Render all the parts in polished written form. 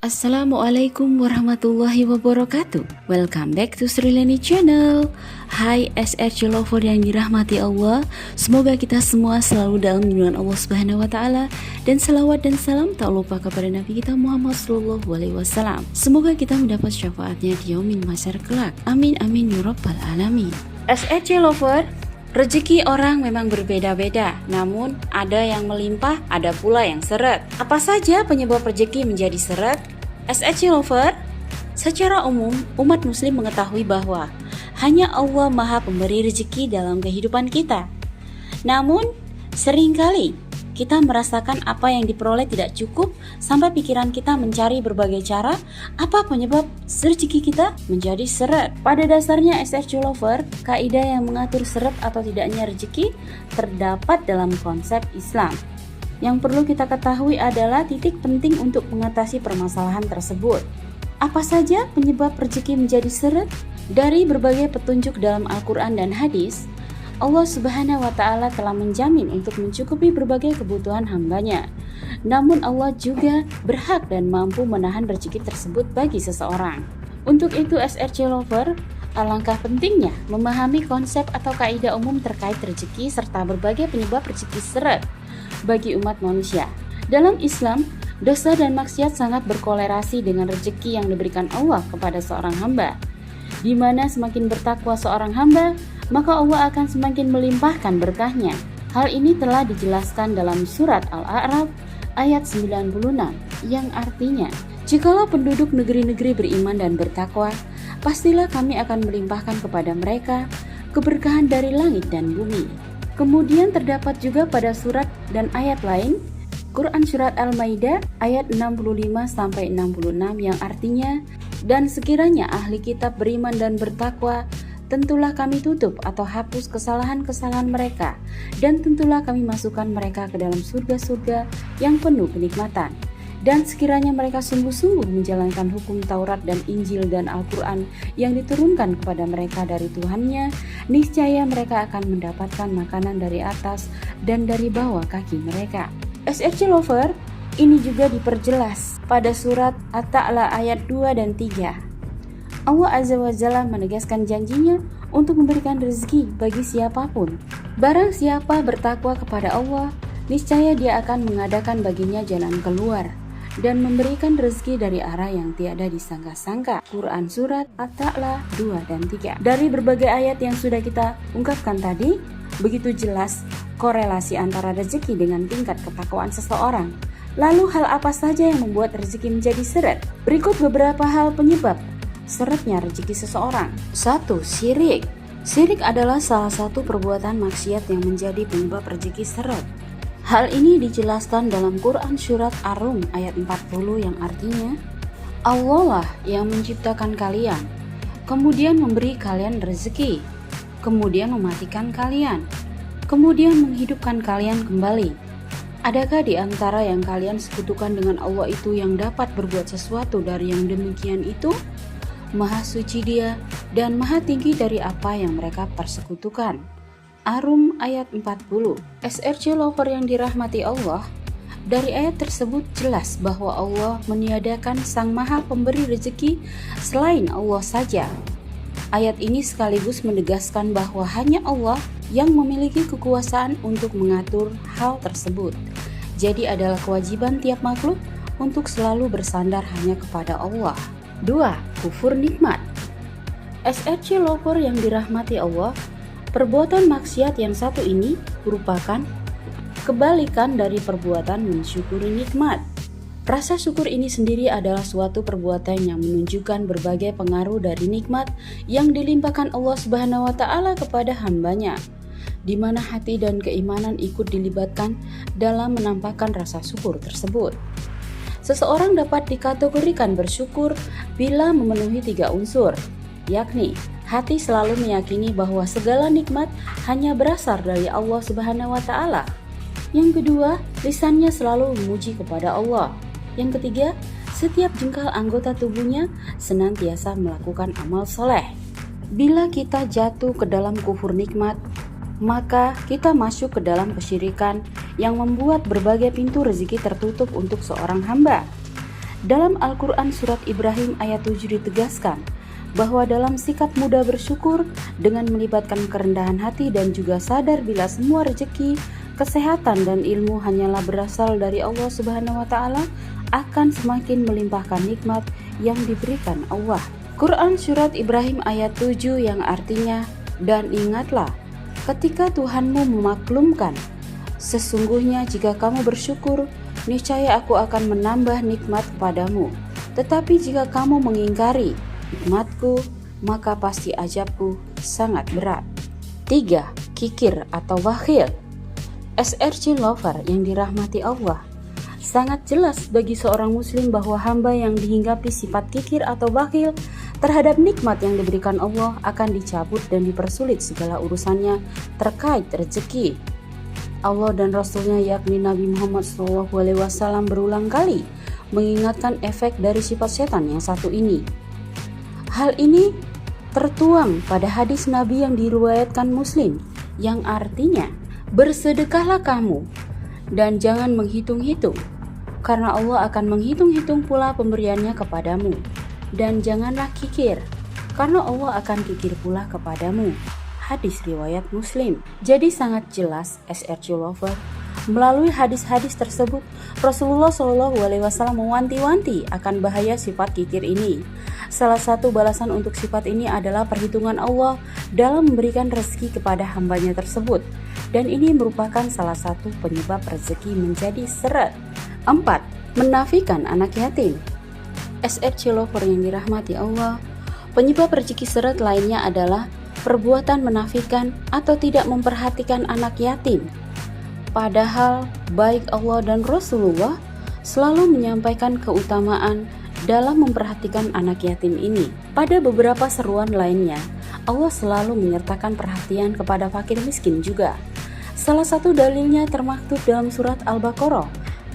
Assalamualaikum warahmatullahi wabarakatuh. Welcome back to Srileni Channel. Hai SRC lover yang dirahmati Allah. Semoga kita semua selalu dalam lindungan Allah Subhanahu wa taala, dan selawat dan salam tak lupa kepada Nabi kita Muhammad sallallahu alaihi wasallam. Semoga kita mendapat syafaatnya di yaumil mahsyar kelak. Amin amin ya rabbal alamin. SRC lover, rezeki orang memang berbeda-beda, namun ada yang melimpah, ada pula yang seret. Apa saja penyebab rezeki menjadi seret? SRC lover, secara umum umat muslim mengetahui bahwa hanya Allah Maha Pemberi rezeki dalam kehidupan kita. Namun, seringkali kita merasakan apa yang diperoleh tidak cukup sampai pikiran kita mencari berbagai cara apa penyebab rezeki kita menjadi seret. Pada dasarnya SRC lover, kaidah yang mengatur seret atau tidaknya rezeki terdapat dalam konsep Islam. Yang perlu kita ketahui adalah titik penting untuk mengatasi permasalahan tersebut. Apa saja penyebab rezeki menjadi seret? Dari berbagai petunjuk dalam Al-Quran dan hadis, Allah Subhanahu wa ta'ala telah menjamin untuk mencukupi berbagai kebutuhan hambanya. Namun Allah juga berhak dan mampu menahan rezeki tersebut bagi seseorang. Untuk itu SRC lover, alangkah pentingnya memahami konsep atau kaidah umum terkait rezeki serta berbagai penyebab rezeki seret bagi umat manusia. Dalam Islam, dosa dan maksiat sangat berkolerasi dengan rezeki yang diberikan Allah kepada seorang hamba, di mana semakin bertakwa seorang hamba, maka Allah akan semakin melimpahkan berkahnya. Hal ini telah dijelaskan dalam surat Al-A'raf ayat 96, yang artinya, jikalau penduduk negeri-negeri beriman dan bertakwa, pastilah kami akan melimpahkan kepada mereka keberkahan dari langit dan bumi. Kemudian terdapat juga pada surat dan ayat lain, Quran Surat Al-Maidah ayat 65-66 yang artinya, dan sekiranya ahli kitab beriman dan bertakwa, tentulah kami tutup atau hapus kesalahan-kesalahan mereka, dan tentulah kami masukkan mereka ke dalam surga-surga yang penuh kenikmatan. Dan sekiranya mereka sungguh-sungguh menjalankan hukum Taurat dan Injil dan Al-Quran yang diturunkan kepada mereka dari Tuhannya, niscaya mereka akan mendapatkan makanan dari atas dan dari bawah kaki mereka. SRC lover, ini juga diperjelas pada surat At-Ta'la ayat 2 dan 3. Allah Azza wa Jalla menegaskan janjinya untuk memberikan rezeki bagi siapapun. Barang siapa bertakwa kepada Allah, niscaya dia akan mengadakan baginya jalan keluar dan memberikan rezeki dari arah yang tiada disangka-sangka. Quran Surat At-Ta'la 2 dan 3. Dari berbagai ayat yang sudah kita ungkapkan tadi, begitu jelas korelasi antara rezeki dengan tingkat ketakwaan seseorang. Lalu hal apa saja yang membuat rezeki menjadi seret? Berikut beberapa hal penyebab seretnya rezeki seseorang. 1. Syirik. Syirik adalah salah satu perbuatan maksiat yang menjadi penyebab rezeki seret. Hal ini dijelaskan dalam Quran Surat Ar-Rum ayat 40 yang artinya, Allah lah yang menciptakan kalian, kemudian memberi kalian rezeki, kemudian mematikan kalian, kemudian menghidupkan kalian kembali. Adakah di antara yang kalian sekutukan dengan Allah itu yang dapat berbuat sesuatu dari yang demikian itu? Maha suci Dia dan maha tinggi dari apa yang mereka persekutukan. Ar-Rum ayat 40. SRC lover yang dirahmati Allah, dari ayat tersebut jelas bahwa Allah meniadakan Sang Maha Pemberi rezeki selain Allah saja. Ayat ini sekaligus menegaskan bahwa hanya Allah yang memiliki kekuasaan untuk mengatur hal tersebut. Jadi adalah kewajiban tiap makhluk untuk selalu bersandar hanya kepada Allah. 2. Kufur nikmat. SRC lover yang dirahmati Allah, perbuatan maksiat yang satu ini merupakan kebalikan dari perbuatan mensyukuri nikmat. Rasa syukur ini sendiri adalah suatu perbuatan yang menunjukkan berbagai pengaruh dari nikmat yang dilimpahkan Allah Subhanahu wa ta'ala kepada hambanya, di mana hati dan keimanan ikut dilibatkan dalam menampakkan rasa syukur tersebut. Seseorang dapat dikategorikan bersyukur bila memenuhi 3 unsur, yakni hati selalu meyakini bahwa segala nikmat hanya berasal dari Allah Subhanahu wa ta'ala. Yang kedua, lisannya selalu memuji kepada Allah. Yang ketiga, setiap jengkal anggota tubuhnya senantiasa melakukan amal soleh. Bila kita jatuh ke dalam kufur nikmat, maka kita masuk ke dalam kesyirikan yang membuat berbagai pintu rezeki tertutup untuk seorang hamba. Dalam Al-Quran surat Ibrahim ayat 7 ditegaskan bahwa dalam sikap mudah bersyukur dengan melibatkan kerendahan hati dan juga sadar bila semua rezeki, kesehatan dan ilmu hanyalah berasal dari Allah Subhanahu wa taala, akan semakin melimpahkan nikmat yang diberikan Allah. Quran surat Ibrahim ayat 7 yang artinya, dan ingatlah ketika Tuhanmu memaklumkan, sesungguhnya jika kamu bersyukur, niscaya aku akan menambah nikmat kepadamu. Tetapi jika kamu mengingkari nikmatku, maka pasti azabku sangat berat. 3. Kikir atau bakhil. SRC lover yang dirahmati Allah, sangat jelas bagi seorang muslim bahwa hamba yang dihinggapi sifat kikir atau bakhil terhadap nikmat yang diberikan Allah akan dicabut dan dipersulit segala urusannya terkait rezeki. Allah dan Rasulnya yakni Nabi Muhammad SAW berulang kali mengingatkan efek dari sifat setan yang satu ini. Hal ini tertuang pada hadis Nabi yang diriwayatkan Muslim yang artinya, bersedekahlah kamu dan jangan menghitung-hitung, karena Allah akan menghitung-hitung pula pemberiannya kepadamu. Dan janganlah kikir, karena Allah akan kikir pula kepadamu. Hadis riwayat Muslim. Jadi sangat jelas SRC lover, melalui hadis-hadis tersebut Rasulullah SAW mewanti-wanti akan bahaya sifat kikir ini. Salah satu balasan untuk sifat ini adalah perhitungan Allah dalam memberikan rezeki kepada hambanya tersebut, dan ini merupakan salah satu penyebab rezeki menjadi seret. 4. Menafikan anak yatim. SRC lover yang dirahmati Allah, penyebab rezeki seret lainnya adalah perbuatan menafikan atau tidak memperhatikan anak yatim. Padahal baik Allah dan Rasulullah selalu menyampaikan keutamaan dalam memperhatikan anak yatim ini. Pada beberapa seruan lainnya, Allah selalu menyertakan perhatian kepada fakir miskin juga. Salah satu dalilnya termaktub dalam surat Al-Baqarah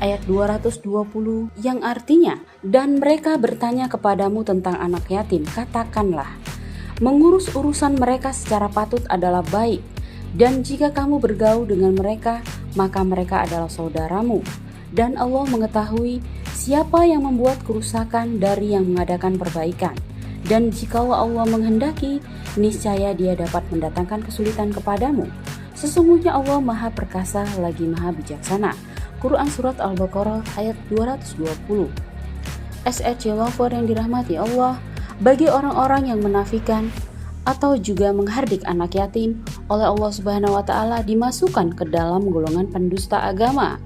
ayat 220 yang artinya, dan mereka bertanya kepadamu tentang anak yatim, katakanlah, mengurus urusan mereka secara patut adalah baik, dan jika kamu bergaul dengan mereka, maka mereka adalah saudaramu, dan Allah mengetahui siapa yang membuat kerusakan dari yang mengadakan perbaikan, dan jikalau Allah menghendaki, niscaya Dia dapat mendatangkan kesulitan kepadamu. Sesungguhnya Allah Maha Perkasa lagi Maha Bijaksana. Quran surat Al-Baqarah ayat 220. SRC lover yang dirahmati Allah, bagi orang-orang yang menafikan atau juga menghardik anak yatim oleh Allah Subhanahu wa taala dimasukkan ke dalam golongan pendusta agama.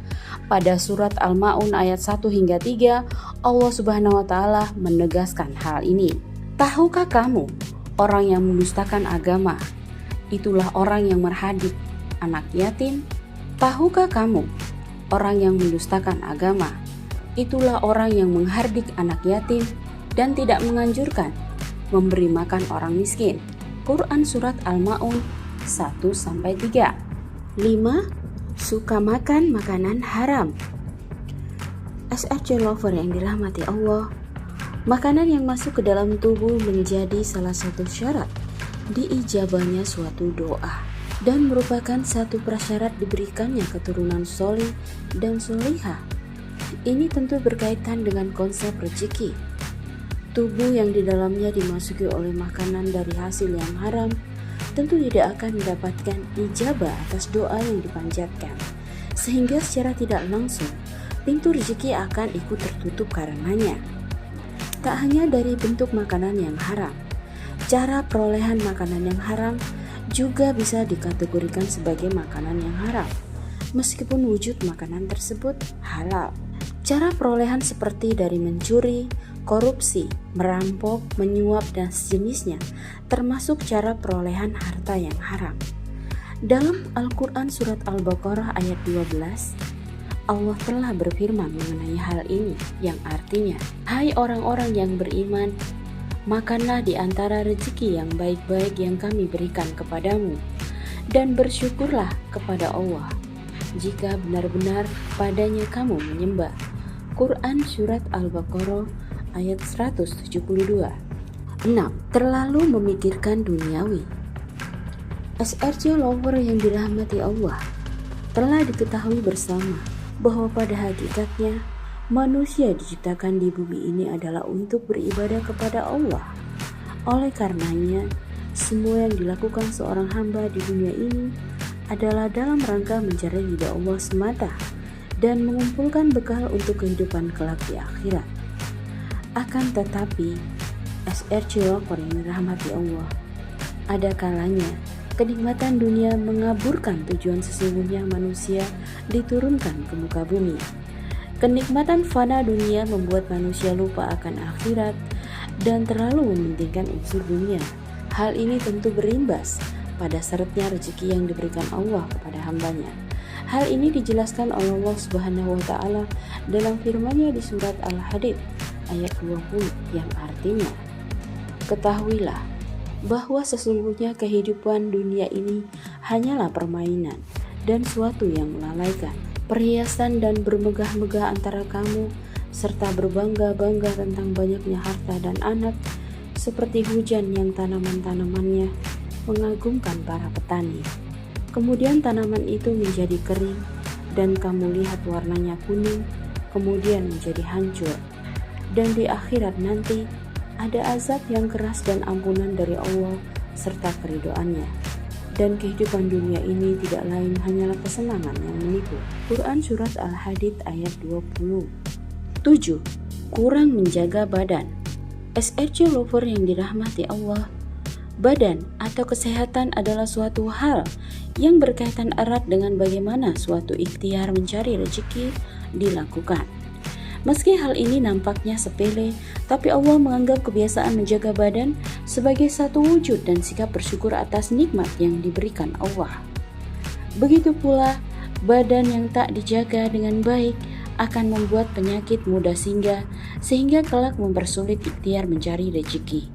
Pada surat Al-Maun ayat 1 hingga 3, Allah Subhanahu wa taala menegaskan hal ini. Tahukah kamu orang yang mendustakan agama? Itulah orang yang menghardik anak yatim. Tahukah kamu orang yang mendustakan agama? Itulah orang yang menghardik anak yatim dan tidak menganjurkan memberi makan orang miskin. Quran surat Al-Maun 1-3. 5. Suka makan makanan haram. SRC lover yang dirahmati Allah, makanan yang masuk ke dalam tubuh menjadi salah satu syarat diijabahnya suatu doa dan merupakan satu prasyarat diberikannya keturunan solih dan solihah. Ini tentu berkaitan dengan konsep rezeki. Tubuh yang di dalamnya dimasuki oleh makanan dari hasil yang haram tentu tidak akan mendapatkan ijabah atas doa yang dipanjatkan, sehingga secara tidak langsung pintu rezeki akan ikut tertutup karenanya. Tak hanya dari bentuk makanan yang haram, cara perolehan makanan yang haram juga bisa dikategorikan sebagai makanan yang haram, meskipun wujud makanan tersebut halal. Cara perolehan seperti dari mencuri, korupsi, merampok, menyuap, dan sejenisnya termasuk cara perolehan harta yang haram. Dalam Al-Quran surat Al-Baqarah ayat 12, Allah telah berfirman mengenai hal ini yang artinya, hai orang-orang yang beriman, makanlah di antara rezeki yang baik-baik yang kami berikan kepadamu, dan bersyukurlah kepada Allah jika benar-benar padanya kamu menyembah. Quran surat Al-Baqarah ayat 172. 6. Terlalu memikirkan duniawi. SRC lover yang dirahmati Allah, telah diketahui bersama bahwa pada hakikatnya Manusia diciptakan di bumi ini adalah untuk beribadah kepada Allah. Oleh karenanya, semua yang dilakukan seorang hamba di dunia ini adalah dalam rangka mencari ridha Allah semata dan mengumpulkan bekal untuk kehidupan kelak di akhirat. Akan tetapi, SRC Lover yang dirahmati Allah, ada kalanya kenikmatan dunia mengaburkan tujuan sesungguhnya manusia diturunkan ke muka bumi. Kenikmatan fana dunia membuat manusia lupa akan akhirat dan terlalu mementingkan unsur dunia. Hal ini tentu berimbas pada seretnya rezeki yang diberikan Allah kepada hambanya. Hal ini dijelaskan oleh Allah Subhanahu wa Ta'ala dalam firman-Nya di surat Al-Hadid ayat 20 yang artinya, ketahuilah bahwa sesungguhnya kehidupan dunia ini hanyalah permainan dan suatu yang melalaikan, perhiasan dan bermegah-megah antara kamu, serta berbangga-bangga tentang banyaknya harta dan anak, seperti hujan yang tanaman-tanamannya mengagumkan para petani. Kemudian tanaman itu menjadi kering, dan kamu lihat warnanya kuning, kemudian menjadi hancur. Dan di akhirat nanti, ada azab yang keras dan ampunan dari Allah, serta keridhoannya. Dan kehidupan dunia ini tidak lain hanyalah kesenangan yang menipu. Quran Surat Al-Hadid ayat 20. 7. Kurang menjaga badan. SRC Lover yang dirahmati Allah, badan atau kesehatan adalah suatu hal yang berkaitan erat dengan bagaimana suatu ikhtiar mencari rezeki dilakukan. Meski hal ini nampaknya sepele, tapi Allah menganggap kebiasaan menjaga badan sebagai satu wujud dan sikap bersyukur atas nikmat yang diberikan Allah. Begitu pula, badan yang tak dijaga dengan baik akan membuat penyakit mudah singgah sehingga kelak mempersulit ikhtiar mencari rezeki.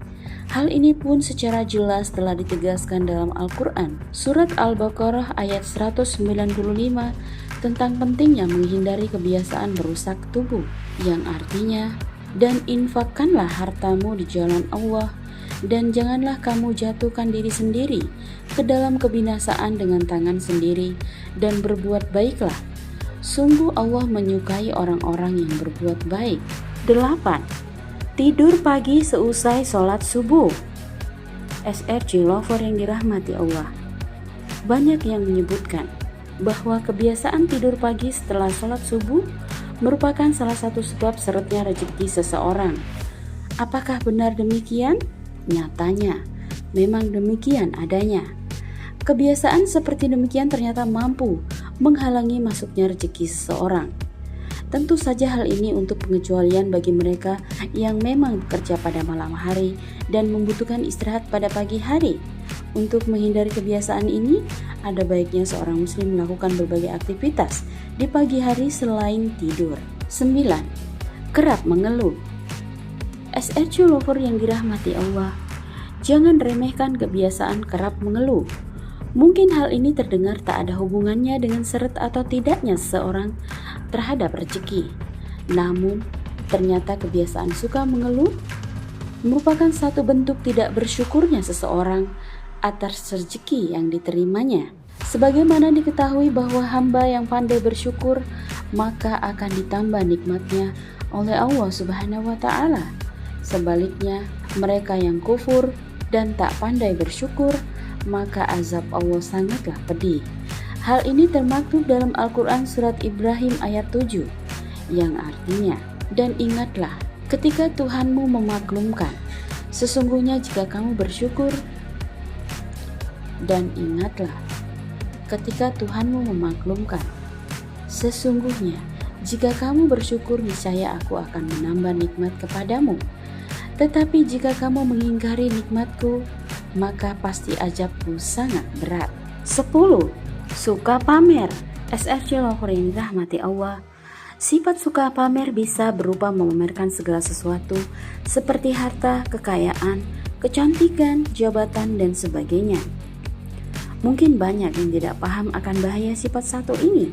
Hal ini pun secara jelas telah ditegaskan dalam Al-Quran, Surat Al-Baqarah ayat 195 tentang pentingnya menghindari kebiasaan merusak tubuh, yang artinya, dan infakkanlah hartamu di jalan Allah, dan janganlah kamu jatuhkan diri sendiri ke dalam kebinasaan dengan tangan sendiri, dan berbuat baiklah. Sungguh Allah menyukai orang-orang yang berbuat baik. 8. Tidur pagi seusai sholat subuh. SRC Lover yang dirahmati Allah, banyak yang menyebutkan bahwa kebiasaan tidur pagi setelah sholat subuh merupakan salah satu sebab seretnya rezeki seseorang. Apakah benar demikian? Nyatanya, memang demikian adanya. Kebiasaan seperti demikian ternyata mampu menghalangi masuknya rezeki seseorang. Tentu saja hal ini untuk pengecualian bagi mereka yang memang bekerja pada malam hari dan membutuhkan istirahat pada pagi hari. Untuk menghindari kebiasaan ini, ada baiknya seorang muslim melakukan berbagai aktivitas di pagi hari selain tidur. 9. Kerap mengeluh. SRC Lover yang dirahmati Allah, jangan remehkan kebiasaan kerap mengeluh. Mungkin hal ini terdengar tak ada hubungannya dengan seret atau tidaknya seseorang terhadap rezeki. Namun, ternyata kebiasaan suka mengeluh merupakan satu bentuk tidak bersyukurnya seseorang atas rezeki yang diterimanya. Sebagaimana diketahui bahwa hamba yang pandai bersyukur maka akan ditambah nikmatnya oleh Allah Subhanahu wa Ta'ala. Sebaliknya, mereka yang kufur dan tak pandai bersyukur, maka azab Allah sangatlah pedih. Hal ini termaktub dalam Al-Quran Surat Ibrahim ayat 7, yang artinya, dan ingatlah ketika Tuhanmu memaklumkan, sesungguhnya jika kamu bersyukur, dan ingatlah ketika Tuhanmu memaklumkan, sesungguhnya jika kamu bersyukur niscaya aku akan menambah nikmat kepadamu. Tetapi jika kamu mengingkari nikmatku, maka pasti azabku sangat berat. 10. Suka pamer. SRC Lover yang dirahmati Allah, sifat suka pamer bisa berupa memamerkan segala sesuatu seperti harta, kekayaan, kecantikan, jabatan, dan sebagainya. Mungkin banyak yang tidak paham akan bahaya sifat satu ini.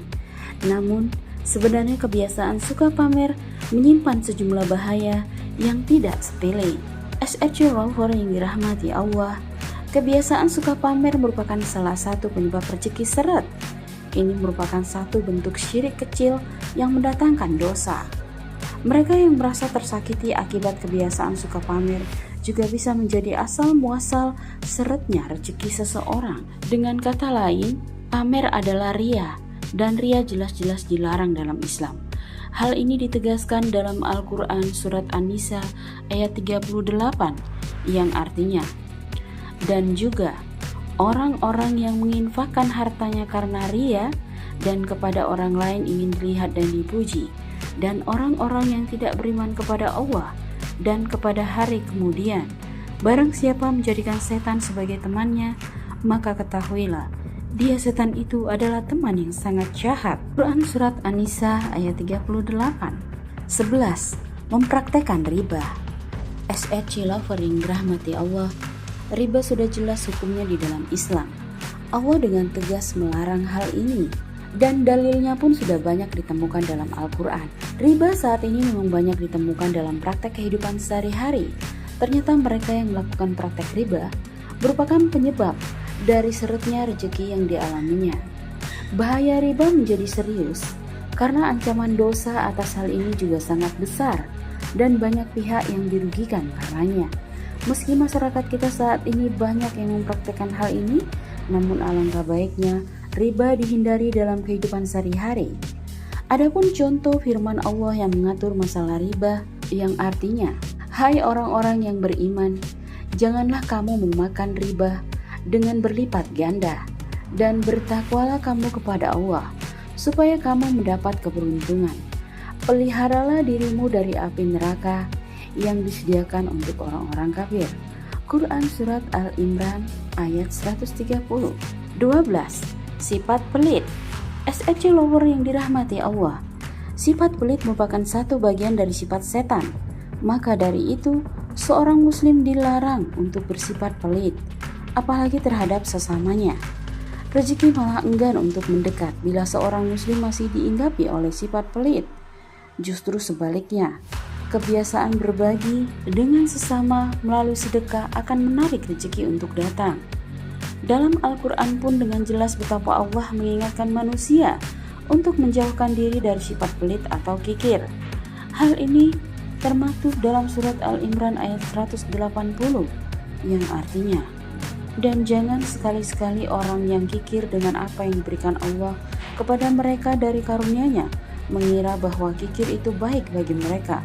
Namun, sebenarnya kebiasaan suka pamer menyimpan sejumlah bahaya yang tidak sepele. SRC Lover yang dirahmati Allah, kebiasaan suka pamer merupakan salah satu penyebab rezeki seret. Ini merupakan satu bentuk syirik kecil yang mendatangkan dosa. Mereka yang merasa tersakiti akibat kebiasaan suka pamer juga bisa menjadi asal muasal seretnya rezeki seseorang. Dengan kata lain, pamer adalah ria, dan ria jelas-jelas dilarang dalam Islam. Hal ini ditegaskan dalam Al-Quran surat An-Nisa ayat 38 yang artinya, dan juga orang-orang yang menginfakkan hartanya karena ria dan kepada orang lain ingin dilihat dan dipuji, dan orang-orang yang tidak beriman kepada Allah dan kepada hari kemudian. Barang siapa menjadikan setan sebagai temannya, maka ketahuilah, dia setan itu adalah teman yang sangat jahat. Quran Surat An-Nisa ayat 38. 11. Mempraktekkan riba. SRC Lover yang dirahmati Allah, riba sudah jelas hukumnya di dalam Islam. Allah dengan tegas melarang hal ini, dan dalilnya pun sudah banyak ditemukan dalam Al-Quran. Riba saat ini memang banyak ditemukan dalam praktek kehidupan sehari-hari. Ternyata mereka yang melakukan praktek riba merupakan penyebab dari seretnya rezeki yang dialaminya. Bahaya riba menjadi serius karena ancaman dosa atas hal ini juga sangat besar dan banyak pihak yang dirugikan karenanya. Meski masyarakat kita saat ini banyak yang mempraktekkan hal ini, namun alangkah baiknya riba dihindari dalam kehidupan sehari-hari. Adapun contoh firman Allah yang mengatur masalah riba yang artinya, hai orang-orang yang beriman, janganlah kamu memakan riba dengan berlipat ganda, dan bertakwalah kamu kepada Allah, supaya kamu mendapat keberuntungan. Peliharalah dirimu dari api neraka yang disediakan untuk orang-orang kafir. Quran Surat Al-Imran ayat 130. 12. Sifat pelit. SRC Lover yang dirahmati Allah, sifat pelit merupakan satu bagian dari sifat setan. Maka dari itu, seorang muslim dilarang untuk bersifat pelit, apalagi terhadap sesamanya. Rezeki malah enggan untuk mendekat bila seorang muslim masih diinggapi oleh sifat pelit. Justru sebaliknya, kebiasaan berbagi dengan sesama melalui sedekah akan menarik rezeki untuk datang. Dalam Al-Quran pun dengan jelas betapa Allah mengingatkan manusia untuk menjauhkan diri dari sifat pelit atau kikir. Hal ini termaktub dalam surat Al-Imran ayat 180 yang artinya, dan jangan sekali-sekali orang yang kikir dengan apa yang diberikan Allah kepada mereka dari karunia-Nya, mengira bahwa kikir itu baik bagi mereka,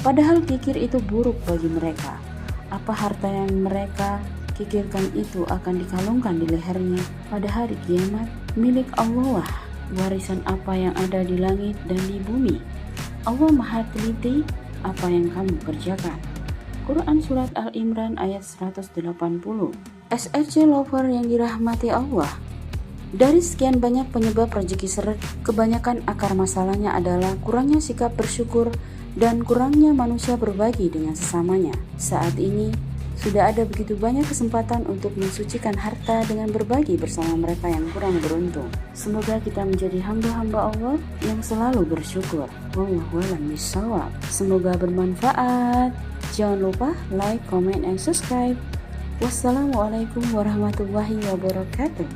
padahal kikir itu buruk bagi mereka. Apa harta yang mereka kikirkan itu akan dikalungkan di lehernya pada hari kiamat. Milik Allah lah warisan apa yang ada di langit dan di bumi. Allah Maha teliti apa yang kamu kerjakan. Quran Surat Al-Imran ayat 180. SRC Lover yang dirahmati Allah, dari sekian banyak penyebab rezeki seret, kebanyakan akar masalahnya adalah kurangnya sikap bersyukur dan kurangnya manusia berbagi dengan sesamanya. Saat ini sudah ada begitu banyak kesempatan untuk mensucikan harta dengan berbagi bersama mereka yang kurang beruntung. Semoga kita menjadi hamba-hamba Allah yang selalu bersyukur. Wallahu a'lam bishawab. Semoga bermanfaat. Jangan lupa like, comment, and subscribe. Wassalamualaikum warahmatullahi wabarakatuh.